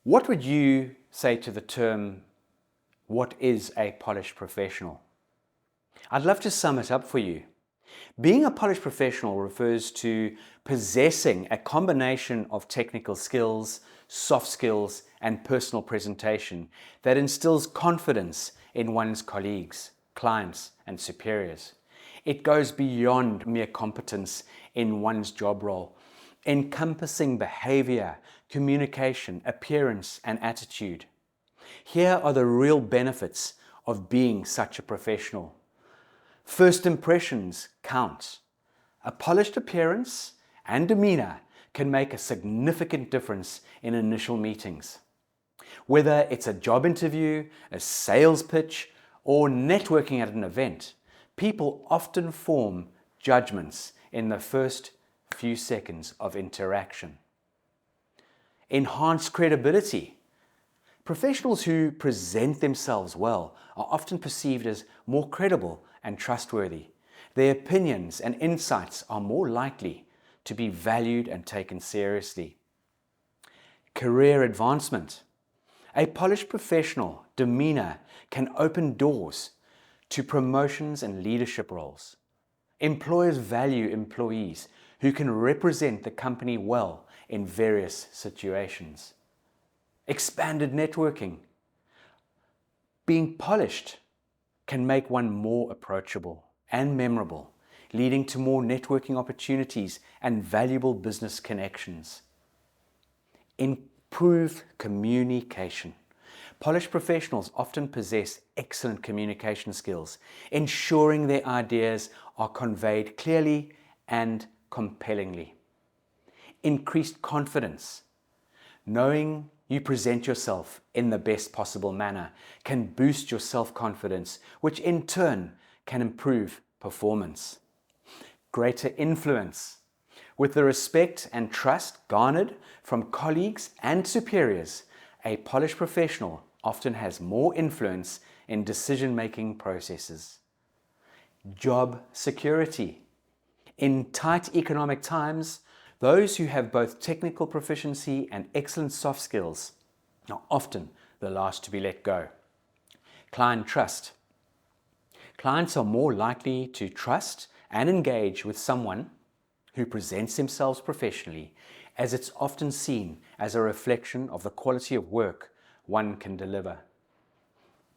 What would you say to the term, what is a polished professional? I'd love to sum it up for you. Being a polished professional refers to possessing a combination of technical skills, soft skills, and personal presentation that instills confidence in one's colleagues, clients, and superiors. It goes beyond mere competence in one's job role, encompassing behavior, communication, appearance, and attitude. Here are the real benefits of being such a professional. First impressions count. A polished appearance and demeanor can make a significant difference in initial meetings. Whether it's a job interview, a sales pitch, or networking at an event, people often form judgments in the first few seconds of interaction. Enhanced credibility. Professionals who present themselves well are often perceived as more credible and trustworthy. Their opinions and insights are more likely to be valued and taken seriously. Career advancement. A polished professional demeanor can open doors to promotions and leadership roles. Employers value employees who can represent the company well in various situations. Expanded networking. Being polished can make one more approachable and memorable, leading to more networking opportunities and valuable business connections. Improved communication. Polished professionals often possess excellent communication skills, ensuring their ideas are conveyed clearly and compellingly. Increased confidence. Knowing you present yourself in the best possible manner can boost your self-confidence, which in turn can improve performance. Greater influence. With the respect and trust garnered from colleagues and superiors, a polished professional often has more influence in decision-making processes. Job security. In tight economic times, those who have both technical proficiency and excellent soft skills are often the last to be let go. Client trust. Clients are more likely to trust and engage with someone who presents themselves professionally, as it's often seen as a reflection of the quality of work one can deliver.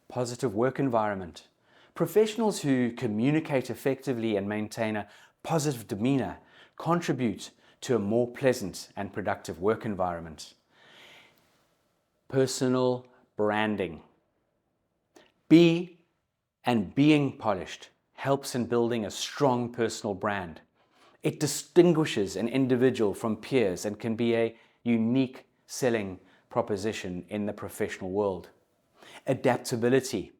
Positive work environment. Professionals who communicate effectively and maintain a positive demeanor contribute to a more pleasant and productive work environment. Personal branding. Being polished helps in building a strong personal brand. It distinguishes an individual from peers and can be a unique selling proposition in the professional world. Adaptability.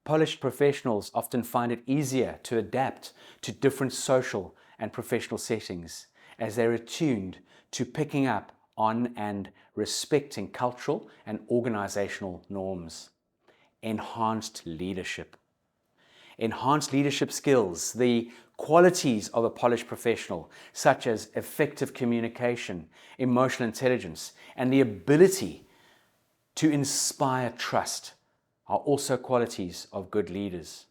Polished professionals often find it easier to adapt to different social and professional settings, as they're attuned to picking up on and respecting cultural and organizational norms. Enhanced leadership. Enhanced leadership skills, the qualities of a polished professional, such as effective communication, emotional intelligence, and the ability to inspire trust, are also qualities of good leaders.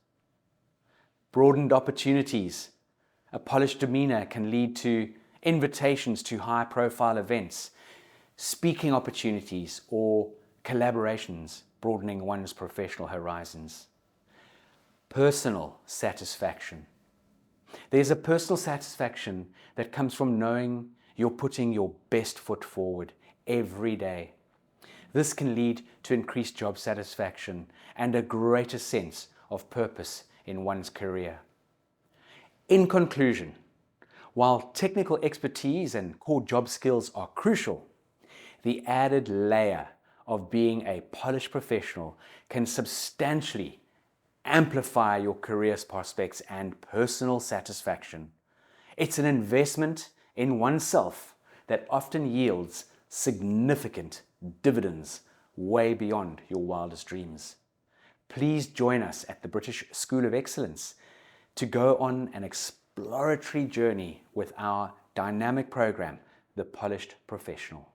Broadened opportunities. A polished demeanor can lead to invitations to high-profile events, speaking opportunities, or collaborations, broadening one's professional horizons. Personal satisfaction. There's a personal satisfaction that comes from knowing you're putting your best foot forward every day. This can lead to increased job satisfaction and a greater sense of purpose in one's career. In conclusion, while technical expertise and core job skills are crucial, the added layer of being a polished professional can substantially amplify your career prospects and personal satisfaction. It's an investment in oneself that often yields significant dividends way beyond your wildest dreams. Please join us at the British School of Excellence to go on an exploratory journey with our dynamic program, The Polished Professional.